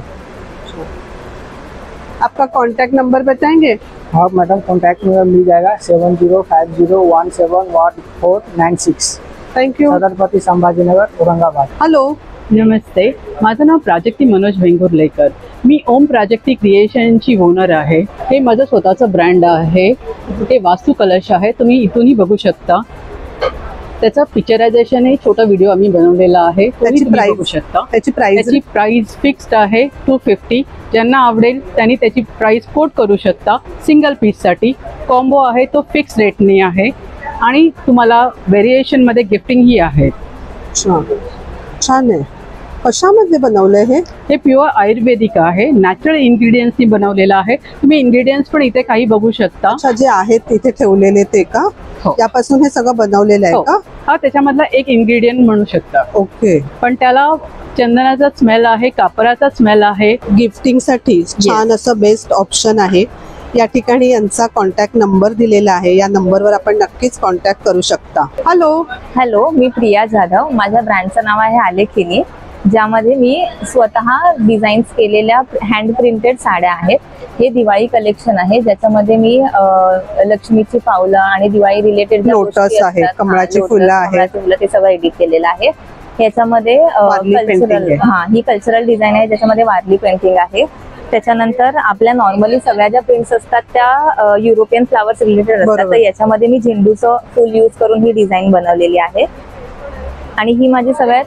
आपका कांटेक्ट नंबर बताएंगे? हाँ मैडम, कॉन्टैक्ट नंबर मिल जाएगा 7050171496. थँक्यू. छत्रपती संभाजीनगर, औरंगाबाद. हॅलो, नमस्ते, माझं नाव प्राजक्ती मनोज वेंगुर्लेकर. मी ओम प्राजक्ती क्रिएशनची ओनर आहे. हे माझं स्वतःचं ब्रँड आहे. हे वास्तू कलश आहे, तुम्ही इथूनही बघू शकता. त्याचं पिक्चरायझेशन हे छोटा व्हिडिओ आम्ही बनवलेला आहे, त्याची तुम्ही बघू शकता. त्याची प्राइस फिक्स्ड आहे 250. ज्यांना आवडेल त्यांनी त्याची प्राइस कोट करू शकता. सिंगल पीससाठी कॉम्बो आहे तो फिक्स रेटने आहे आणि तुम्हाला व्हेरिएशनमध्ये गिफ्टिंगही आहे. छान आहे. कशामध्ये बनवलंय हे? हे प्युअर आयुर्वेदिक आहे, नॅचरल इन्ग्रेडियंट्सनी बनवलेलं आहे. तुम्ही इन्ग्रेडियंट्स पण इथे काही बघू शकता. अच्छा, जे आहेत तिथे ठेवलेले ते का? यापासून हे सगळं बनवलेलं आहे का? हा त्याच्यामधला एक इन्ग्रेडियंट म्हणू शकता. ओके. पण त्याला चंदनाचा स्मेल आहे, कापराचा स्मेल आहे. गिफ्टिंग साठी छान असं बेस्ट ऑप्शन आहे. या ठिकाणी यांचा कॉन्टॅक्ट नंबर दिलेला आहे. या नंबरवर आपण नक्कीच कॉन्टॅक्ट करू शकता. हॅलो, मी प्रिया जाधव. माझ्या ब्रँडचं नाव आहे आलेखिनी, ज्यामध्ये मी स्वतः डिझाईन्स केलेल्या हँड प्रिंटेड साड्या आहेत. हे दिवाळी कलेक्शन आहे, ज्याच्यामध्ये मी लक्ष्मीची पावलं आणि दिवाळी रिलेटेड लोटस आहे, कमळाची फुलं आहेत, ते सगळं एडिट केलेलं आहे. याच्यामध्ये कल्चरल ही कल्चरल डिझाईन आहे, ज्याच्यामध्ये वारली पेंटिंग आहे. त्याच्यानंतर आपल्या नॉर्मली सगळ्या ज्या प्रिंट्स असतात त्या युरोपियन फ्लावर्स रिलेटेड असतात. तर याच्यामध्ये मी झेंडूचं फुल यूज करून ही डिझाईन बनवलेली आहे. आणि ही माझी सगळ्यात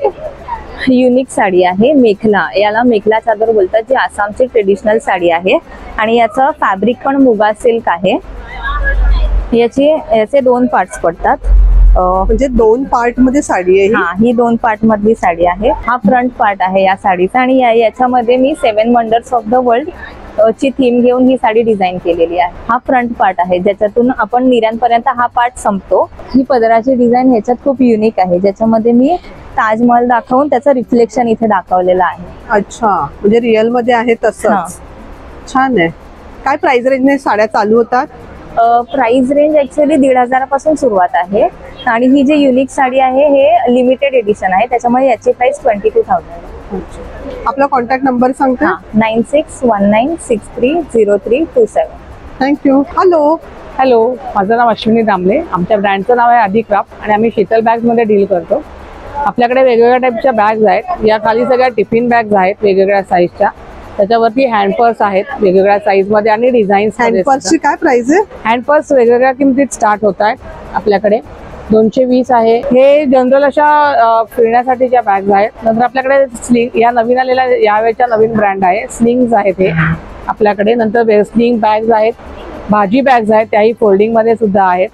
युनिक साडी आहे, मेखला. याला मेखला चादर बोलतात, जी आसामची ट्रेडिशनल साडी आहे. आणि याचं फॅब्रिक पण मुगा सिल्क आहे. याचे 2 पार्ट्स पडतात. म्हणजे 2 पार्ट मध्ये साडी आहे? हा, ही 2 पार्ट मधली साडी आहे. हा फ्रंट पार्ट आहे या साडीचा. आणि याच्यामध्ये मी 7 वंडर्स ऑफ द वर्ल्ड ची थीम घेऊन ही साडी डिझाईन केलेली आहे. हा फ्रंट पार्ट आहे, ज्याच्यातून आपण निर्यांपर्यंत हा पार्ट संपतो. ही पदराची डिझाईन ह्याच्यात खूप युनिक आहे, ज्याच्यामध्ये मी ताजमहल दाखवून त्याचं रिफ्लेक्शन इथे दाखवलेलं आहे. अच्छा, म्हणजे रिअल मध्ये आहे तसंच. छान आहे. काय प्राइस रेंजने साड्या चालू होतात? प्राइस रेंज ऍक्च्युअली 1,500 पासून सुरुवात आहे. आणि ही जी युनिक साडी आहे हे लिमिटेड एडिशन आहे, त्याच्यामुळे याची प्राइस 22,000. आपला कॉन्टॅक्ट नंबर सांगता? 9619630327. थँक्यू. हॅलो, माझं नाव अश्विनी दामले. आमच्या ब्रँडचं नाव आहे आदी क्राफ्ट आणि आम्ही शीतल बॅग्समध्ये डील करतो. आपल्याकडे वेगवेगळ्या टाईपच्या बॅग्स आहेत. या खाली सगळ्या टिफिन बॅग्स आहेत वेगवेगळ्या साईजच्या. त्याच्यावरती हँड पर्स आहेत वेगवेगळ्या साईज मध्ये आणि डिझाईन्स. हँडपर्सची काय प्राइस आहे? हँड पर्स वेगवेगळ्या किमतीत स्टार्ट होत आहेत आपल्याकडे. 220 आहे. हे जनरल अशा फिरण्यासाठीच्या बॅग्स आहेत. नंतर आपल्याकडे स्लिंग, या नवीन आलेल्या यावेळेच्या नवीन ब्रँड आहे, स्लिंग्स आहेत हे आपल्याकडे. नंतर स्लिंग बॅग्स आहेत, भाजी बॅग्स आहेत, त्याही फोल्डिंग मध्ये सुद्धा आहेत.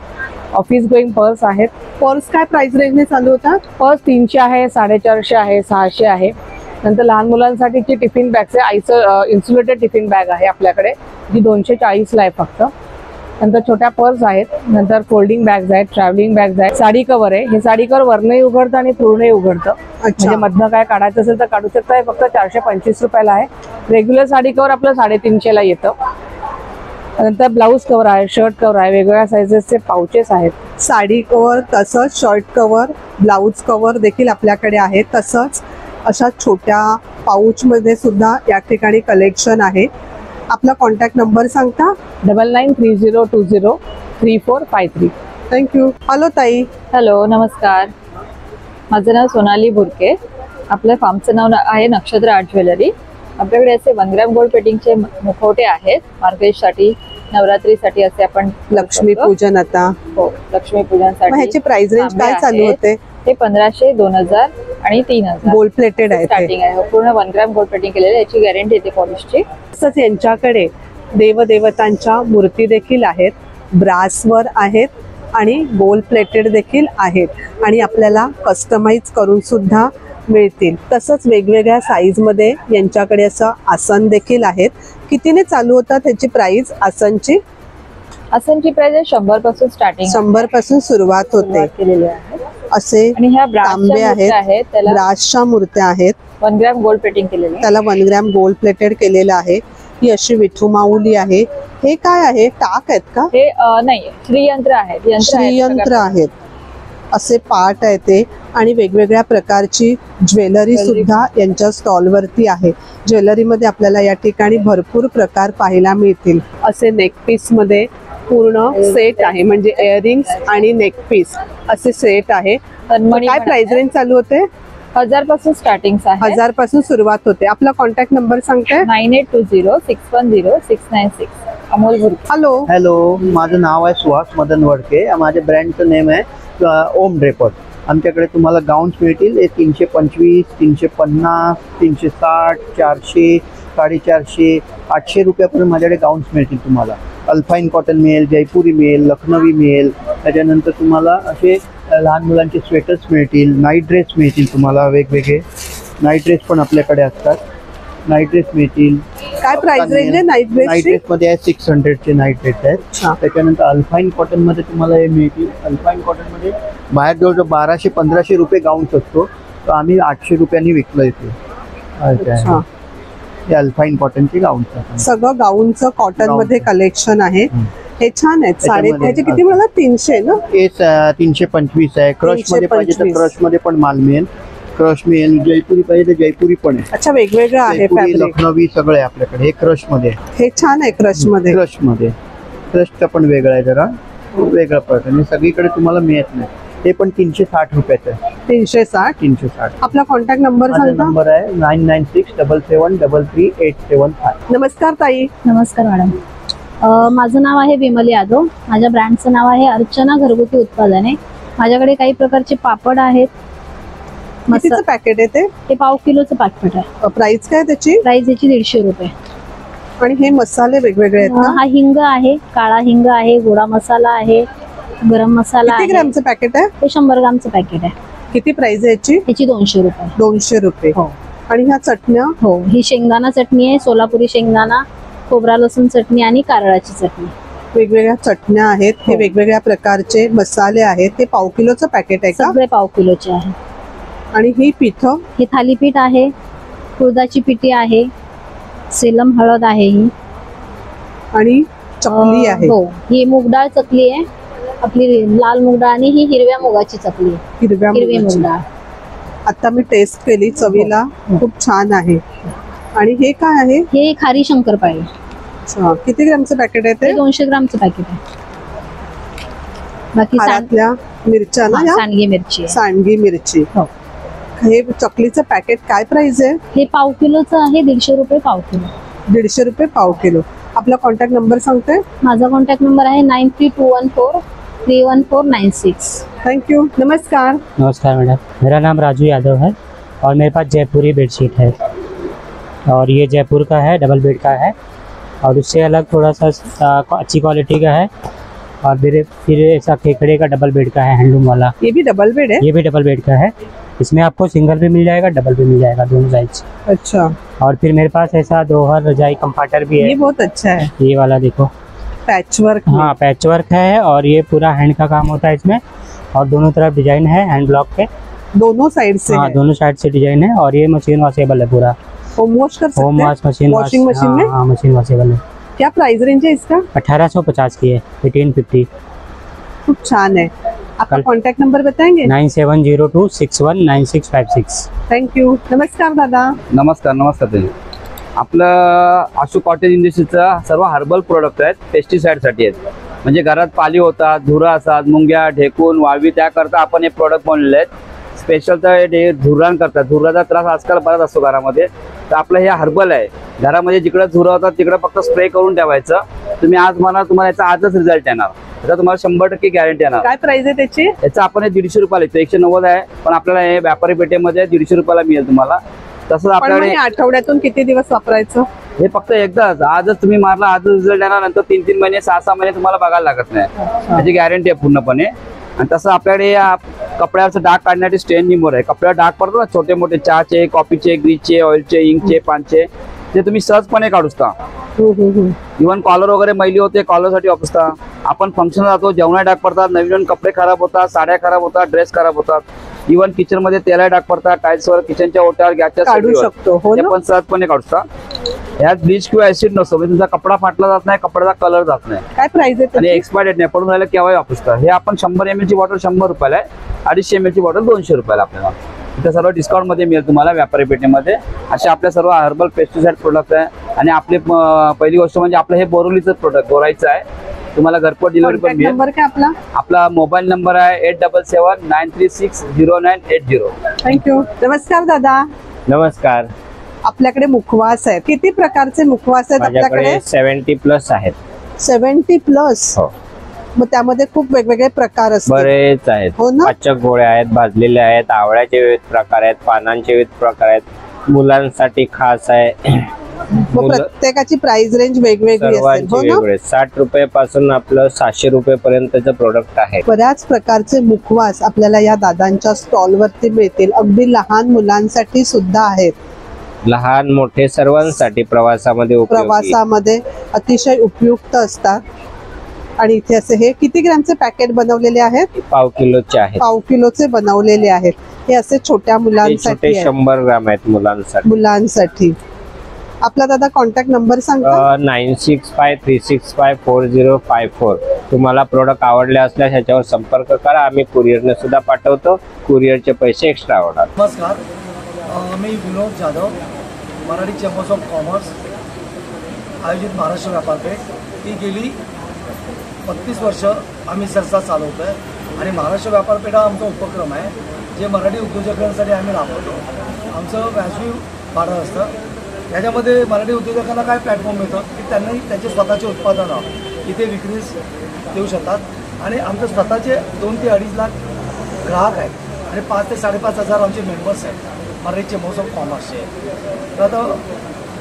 ऑफिस गोईंग पर्स आहेत. पर्स काय प्राइस रेंजने चालू होतात? पर्स 300 आहे, 450 आहे, 600 आहे. नंतर लहान मुलांसाठीची टिफिन बॅग्स आहे, आईचं इन्सुलेटेड टिफिन बॅग आहे आपल्याकडे, जी 240ला आहे फक्त. नंतर छोट्या पर्स आहेत. नंतर फोल्डिंग बॅग्स आहेत, ट्रॅव्हलिंग बॅग्स आहेत. साडी कव्हर आहे. हे साडी कव्हर वरनही उघडतं आणि पूर्णही उघडतं. म्हणजे मधनं काय काढायचं असेल तर काढू शकता. हे फक्त 425 रुपयाला आहे. रेग्युलर साडी कव्हर आपलं 350ला येतं. नंतर ब्लाऊज कव्हर आहे, शर्ट कव्हर आहे, वेगवेगळ्या साईजेसचे पाउचेस आहेत. साडी कव्हर तसंच शर्ट कव्हर, ब्लाऊज कव्हर देखील आपल्याकडे आहे. तसंच अशा छोट्या पाऊच मध्ये सुद्धा या ठिकाणी कलेक्शन आहे. आपला कॉन्टॅक्ट नंबर सांगता? 9930203453. थँक्यू. हॅलो ताई. हॅलो, नमस्कार. माझं नाव सोनाली बुरके. आपल्या फार्मचं नाव आहे नक्षत्र आर्ट ज्वेलरी. आपल्याकडे असे 1 ग्रॅम गोल्ड प्लेटिंगचे मुखवटे आहेत मार्केटसाठी, नवरात्रीसाठी असे आपण लक्ष्मी पूजन. आता हो, लक्ष्मी पूजनसाठी. ह्याची प्राइस रेंज काय चालू होते? ते 1500, 2000 आणि 3000 गोल्ड प्लेटेड आहे. स्टार्टिंग आहे. पूर्ण 1 ग्रॅम गोल्ड प्लेटिंग केलेली, याची गॅरंटी येते पॉलिशची. तसंच यांच्याकडे देवदेवतांच्या मूर्ती देखील आहेत, ब्रासवर आहेत आणि गोल्ड प्लेटेड देखील आहेत आणि आपल्याला कस्टमाइज करून सुद्धा मिळतील. तसंच वेगवेगळ्या साईज मध्ये यांच्याकडे असं आसन देखील आहेत. कितीने चालू होतात त्याची प्राइस आसनची? आसनची प्राइस 100 पासून स्टार्टिंग, 100 पासून सुरुवात होते. केलेली आहे. असे आणि ह्या तांबे आहेत, त्याला ब्रासच्या मूर्त्या आहेत. 1 ग्रॅम गोल्ड प्लेटिंग केलेली आहे. त्याला 1 ग्रॅम गोल्ड प्लेटेड केलेलं आहे. ही अशी विठू माऊली आहे. हे काय आहे? टाक आहेत का? हे नाही, श्रीयंत्र आहेत. श्रीयंत्र आहेत. असे पार्ट आहे ते. आणि वेगवेगळ्या प्रकारची ज्वेलरी सुद्धा यांच्या स्टॉलवरती आहे. ज्वेलरीमध्ये आपल्याला या ठिकाणी भरपूर प्रकार पाहायला मिळतील. असे नेकपीस मध्ये पूर्ण सेट आहे, म्हणजे इयरिंग्स आणि नेकपीस असे सेट आहे. काय प्राइस रेंज चालू होते? 1000 पासून स्टार्टिंग आहे. 1000 पासून सुरुवात होते. आपला कॉन्टॅक्ट नंबर सांगते? 9820610696. अमोल बुरके. हॅलो. हॅलो, माझं नाव आहे सुहास मदन वडके. माझ्या ब्रँडचं नेम आहे ओम ड्रेपर. आमच्याकडे तुम्हाला गाऊन्स मिळतील. 325, 350, 360, 400, 450, 800 रुपयापर्यंत माझ्याकडे गाऊन्स मिळतील तुम्हाला. अल्फाईन कॉटन मिळेल, जयपुरी मिळेल, लखनवी मिळेल. त्याच्यानंतर तुम्हाला असे लहान मुलांचे स्वेटर्स मिळतील, नाईट ड्रेस मिळतील तुम्हाला वेगवेगळे. नाईट ड्रेस पण आपल्याकडे असतात. नाईट ड्रेस मिळतील. काय प्राइस रेंज आहे नाईट ड्रेस? नाईट ड्रेस मध्ये आहे 600चे नाईट ड्रेस आहेत. त्याच्यानंतर अल्फाईन कॉटन मध्ये तुम्हाला हे मिळतील. अल्फाईन कॉटन मध्ये बाहेर जवळजवळ 1200-1500 रुपये गाऊन्स असतो, तर आम्ही 800 रुपयांनी विकलो इथे. हे अल्फाईन कॉटनचे गाऊन्स. सगळं गाऊनचं कॉटन मध्ये कलेक्शन आहे. हे छान आहेत. साडे त्याचे किती मला? 300 ना? हे 325 आहे. क्रश मध्ये पाहिजे तर क्रश मध्ये पण माल मिळेल. क्रश मिळेल. जयपुरी पाहिजे तर जयपुरी पण आहे. अच्छा, वेगवेगळं आहे. लखनवी सगळं आहे आपल्याकडे. हे क्रश मध्ये आहे. हे छान आहे. क्रश मध्ये. क्रश मध्ये क्रशचा पण वेगळा आहे, जरा वेगळा पॅटर्न. सगळीकडे तुम्हाला मिळत नाही. हे पण 360 रुपयाचं आहे. 360. आपला कॉन्टॅक्ट नंबर सांगा? नंबर आहे 9967733875. नमस्कार ताई. नमस्कार मॅडम. माझं नाव आहे विमल यादव. माझ्या ब्रँडचं नाव आहे अर्चना घरगुती उत्पादने. माझ्याकडे काही प्रकारचे पापड आहेत. कितीचं पॅकेट आहे ते? हे पाव किलोचं पॅकेट आहे. प्राइस काय त्याची? प्राइस याची 150 रुपये. आणि हे मसाले वेगवेगळे आहेत ना? हा हिंग आहे, काळा हिंग आहे, गोडा मसाला आहे, गरम मसाला आहे. किती ग्रॅमचं पॅकेट आहे? हे 100 ग्रामचं पॅकेट आहे. किती प्राइस आहे याची? याची 200 रुपये. 200 रुपये. हो. आणि ह्या चटण्या? हो, ही शेंगदाणा चटणी आहे, सोलापुरी शेंगदाणा, खोबरा लसूण चटणी आणि कारळाची चटणी. वेगवेगळ्या चटण्या आहेत. हे वेगवेगळ्या प्रकारचे मसाले आहेत. ते पाव किलोचं पॅकेट आहे का? सगळे पाव किलोचे आहे. आणि ही पीठ? हे थालीपीठ आहे, कुळदाची पिठी आहे, सेलम हळद आहे ही, आणि चकली आहे. हो, ही मूगडाळ चकली आहे आपली, लाल मूगडाळ, आणि ही हिरव्या मुगाची चकली आहे. हिरवी मूगडाळ. आता मी टेस्ट केली, चवीला खूप छान आहे. आणि हे काय आहे? हे खारी शंकरपाळी. किती ग्रॅमचं पॅकेट आहे ते? 200 ग्रामचं पॅकेट आहे. बाकी मिरच्या ना? सांडगी मिरची. सांडगी मिरची. हे चकलीचं पॅकेट काय प्राइस आहे? हे पाव किलोचं आहे, 150 रुपये पाव किलो. 150 रुपये पाव किलो. आपला कॉन्टॅक्ट नंबर सांगते? माझा कॉन्टॅक्ट नंबर आहे 9321431496. Thank you. नमस्कार. नमस्कार मैडम, मेरा नाम राजू यादव है और मेरे पास जयपुरी बेडशीट है और ये जयपुर का है, डबल बेड का है और उससे अलग थोड़ा सा अच्छी क्वालिटी का है और फिर ऐसा खेखड़े का डबल बेड का है, हैंडलूम वाला. ये भी डबल बेड है? ये भी डबल बेड का है. इसमें आपको सिंगल भी मिल जाएगा, डबल भी मिल जाएगा, दोनों साइज. अच्छा. और फिर मेरे पास ऐसा दोहर रजाई कंफर्टर भी है. ये बहुत अच्छा है. ये वाला देखो, पैच वर्क. हाँ पैच वर्क है और ये पूरा हैंड का काम होता है इसमें और दोनों तरफ डिजाइन है हैंड ब्लॉक पे, दोनों साइड से. हाँ दोनों साइड से डिजाइन है और ये मशीन वॉशेबल है पूरा. होम वॉश कर सकते हैं? Home wash machine, washing machine में? हाँ मशीन वॉशेबल है. क्या प्राइस रेंज है इसका? 1850 की है, 1850. खूप छान है. आपका कॉन्टॅक्ट नंबर बताएंगे? 9702619656. थँक्यू. नमस्कार दादा. नमस्कार. नमस्कार ताई. आपलं आशू कॉटेज इंडस्ट्रीचं सर्व हर्बल प्रोडक्ट आहेत, पेस्टिसाइडसाठी आहेत. म्हणजे घरात पाली होतात, धुरा असतात, मुंग्या, ढेकून, वाळवी, त्याकरता आपण हे प्रोडक्ट बनवले आहेत. स्पेशल तर हे धुरांकरता, धुराचा त्रास आजकाल बराच असतो घरामध्ये, तर आपलं हे हर्बल आहे. घरामध्ये जिकडे धुरा होतात तिकडे फक्त स्प्रे करून ठेवायचं. तुम्ही आज म्हणा, तुम्हाला याचा आजच रिझल्ट येणार, त्याचा तुम्हाला 100% गॅरंटी येणार. काय प्राइस आहे त्याची? याचा आपण 150 रुपयाला येतो, 190 आहे, पण आपल्याला हे व्यापारी पेठेमध्ये 150 रुपयाला मिळेल तुम्हाला. तसंच आपल्याकडे आठवड्यातून किती दिवस वापरायचं? हे फक्त एकदाच, आजच तुम्ही मारला, आजच रिझल्ट येणार, नंतर 3-3 महिने 6-6 महिने तुम्हाला बघायला लागत नाही. त्याची गॅरंटी आहे पूर्णपणे. आणि तसं आपल्याकडे या कपड्याचं डाग काढण्यासाठी स्टेन रिमूव्हर आहे. कपड्यावर डाग पडतो ना छोटे मोठे, चहाचे, कॉफीचे, ग्रीजचे, ऑइलचे, इंकचे, पानचे, ते तुम्ही सहजपणे काढू शकता. इव्हन कॉलर वगैरे मैली होते, कॉलरसाठी वापरता. आपण फंक्शन जातो, जेवणा डाग पडतात, नवीन कपडे खराब होतात, साड्या खराब होतात, ड्रेस खराब होतात. इव्हन किचन मध्ये तेला डाग पडतात, टाईल्सवर, किचनच्या ओट्यावर, गॅसच्या काढू शकतो. ते पण सहजपणे काढू शकता. यात ब्लीच किंवा ऍसिड नसतो, म्हणजे तुमचा कपडा फाटला जात नाही, कपड्याचा कलर जात नाही. काय प्राइस आहे? आणि एक्सपायर्ड डेट नाही, पडून राहिलं केव्हाही वापरू शकता. हे आपण 100 ml ची बॉटल 100 रुपयाला आहे, 250 ml ची बॉटल 200 रुपयाला आपल्याला. इथं सर्व डिस्काउंट मध्ये मिळेल तुम्हाला व्यापारी पेठेमध्ये. असे आपल्या सर्व हर्बल पेस्टिसाइड प्रोडक्ट आहे. आणि आपली पहिली गोष्ट म्हणजे आपलं हे बोरोलीचं प्रोडक्ट, गोराईचं आहे. तुम्हाला घरपोच डिलिव्हरी पण मिळेल. नंबर काय आपला? आपला मोबाईल नंबर आहे 8779360980. थँक्यू. नमस्कार दादा. नमस्कार. आपल्याकडे मुखवास आहे. किती प्रकारचे मुखवास आहेत आपल्याकडे? 70+ आहेत. 70+? हो. मग त्यामध्ये खूप वेगवेगळे प्रकार असतात. बरेच आहेत. हो ना? पाचक गोळ्या आहेत, भाजलेल्या आहेत, आवळ्याचे विविध प्रकार आहेत, पानांचे विविध प्रकार आहेत, मुलांसाठी खास आहे. मग प्रत्येकाची प्राइस रेंज वेगवेगळी असेल, हो ना? 60 रुपयापासून आपलं 700 रुपयापर्यंतचं प्रोडक्ट आहे. बऱ्याच प्रकारचे मुखवास आपल्याला या दादांच्या स्टॉल वरती मिळतील. अगदी लहान मुलांसाठी सुद्धा आहेत, लहान मोठे सर्वांसाठी प्रवासामध्ये अतिशय उपयुक्त असतात. आणि इथे असे हे किती ग्रॅमचे पॅकेट बनवलेले आहेत? पाव किलोचे आहेत. पाव किलोचे बनवलेले आहेत. हे असे छोट्या मुलांसाठी 100 ग्राम आहेत मुलांसाठी. आपला दादा कॉन्टॅक्ट नंबर सांगा? 9653654054. तुम्हाला प्रोडक्ट आवडले असल्यास ह्याच्यावर संपर्क करा, आम्ही कुरिअरने सुद्धा पाठवतो. कुरिअरचे पैसे एक्स्ट्रा होणार. नमस्कार, मी Vinod Jadhav, Marathi chambers of commerce आयोजित महाराष्ट्र व्यापारपेठ. ती गेली 35 वर्ष आम्ही संस्था चालवतो आहे. आणि महाराष्ट्र व्यापारपेठ हा आमचा उपक्रम आहे, जे मराठी उद्योजकांसाठी आम्ही राबवतो. आमचं व्याजवी भाडं असतं. याच्यामध्ये मराठी उद्योजकांना काय प्लॅटफॉर्म मिळतं की त्यांनाही त्यांचे स्वतःचे उत्पादनं इथे विक्रीस देऊ शकतात. आणि आमचे स्वतःचे 2 ते 2.5 लाख ग्राहक आहेत आणि 5 ते 5.5 हजार आमचे मेंबर्स आहेत मराठी चेंबर्स ऑफ कॉमर्सचे. तर आता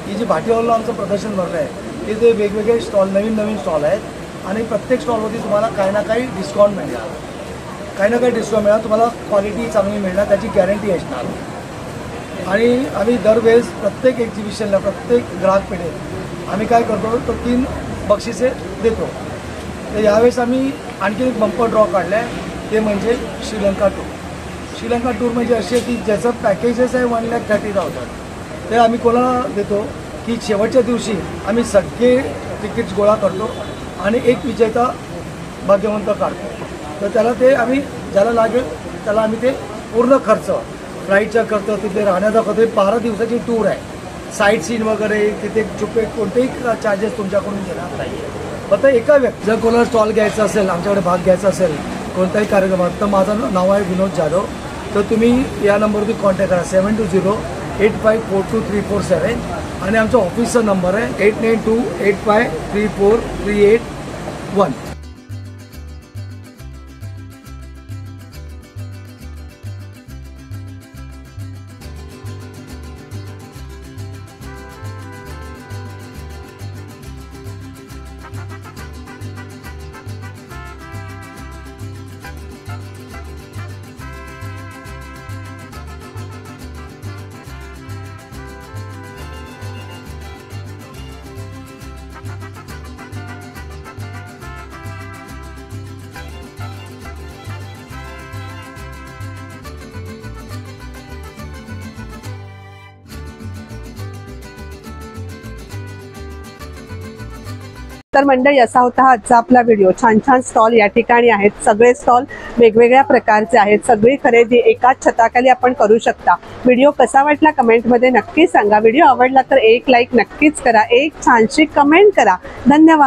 ही जी भाटी हॉलला आमचं प्रदर्शन भरलं आहे, तिथे वेगवेगळे स्टॉल, नवीन स्टॉल आहेत. आणि प्रत्येक स्टॉलवरती तुम्हाला काही ना काही डिस्काउंट मिळणार, तुम्हाला क्वालिटी चांगली मिळणार, त्याची गॅरंटी असणार. आणि आम्ही दरवेळेस प्रत्येक एक्झिबिशनला, प्रत्येक ग्राहक पेठेत आम्ही काय करतो तर 3 बक्षिसे देतो. तर यावेळेस आम्ही आणखी एक बंपर ड्रॉ काढला आहे, ते म्हणजे श्रीलंका टूर. श्रीलंका टूर म्हणजे अशी आहे की ज्याचं पॅकेजेस आहे 1,30,000. ते आम्ही कोणाला देतो की शेवटच्या दिवशी आम्ही सगळे तिकीट्स गोळा करतो आणि एक विजेता भाग्यवंत काढतो. तर त्याला ते आम्ही ज्याला लागेल त्याला आम्ही ते पूर्ण खर्च, फ्लाईटचा खर्च, तिथे राहण्याचा खर्च, 12 दिवसाची टूर आहे, साईट सीन वगैरे, तिथे चुपे कोणतेही चार्जेस तुमच्याकडून घेणार नाही. फक्त एका व्यक्ती जर कोणाला स्टॉल घ्यायचा असेल, आमच्याकडे भाग घ्यायचा असेल कोणत्याही कार्यक्रमात, तर माझं नाव आहे विनोद जाधव. तर तुम्ही या नंबरवरती कॉन्टॅक्ट करा 7208542347 आणि आमचा ऑफिसचा नंबर आहे 8928534381. तर मंडळी असा होता हा आजचा आपला व्हिडिओ. छान छान स्टॉल या ठिकाणी आहेत. सगळे स्टॉल वेगवेगळ्या प्रकारचे आहेत. सगळी खरेदी एकाच छताखाली आपण करू शकता. व्हिडिओ कसा वाटला कमेंटमध्ये नक्की सांगा. व्हिडिओ आवडला तर एक लाईक नक्कीच करा, एक छानशी कमेंट करा. धन्यवाद.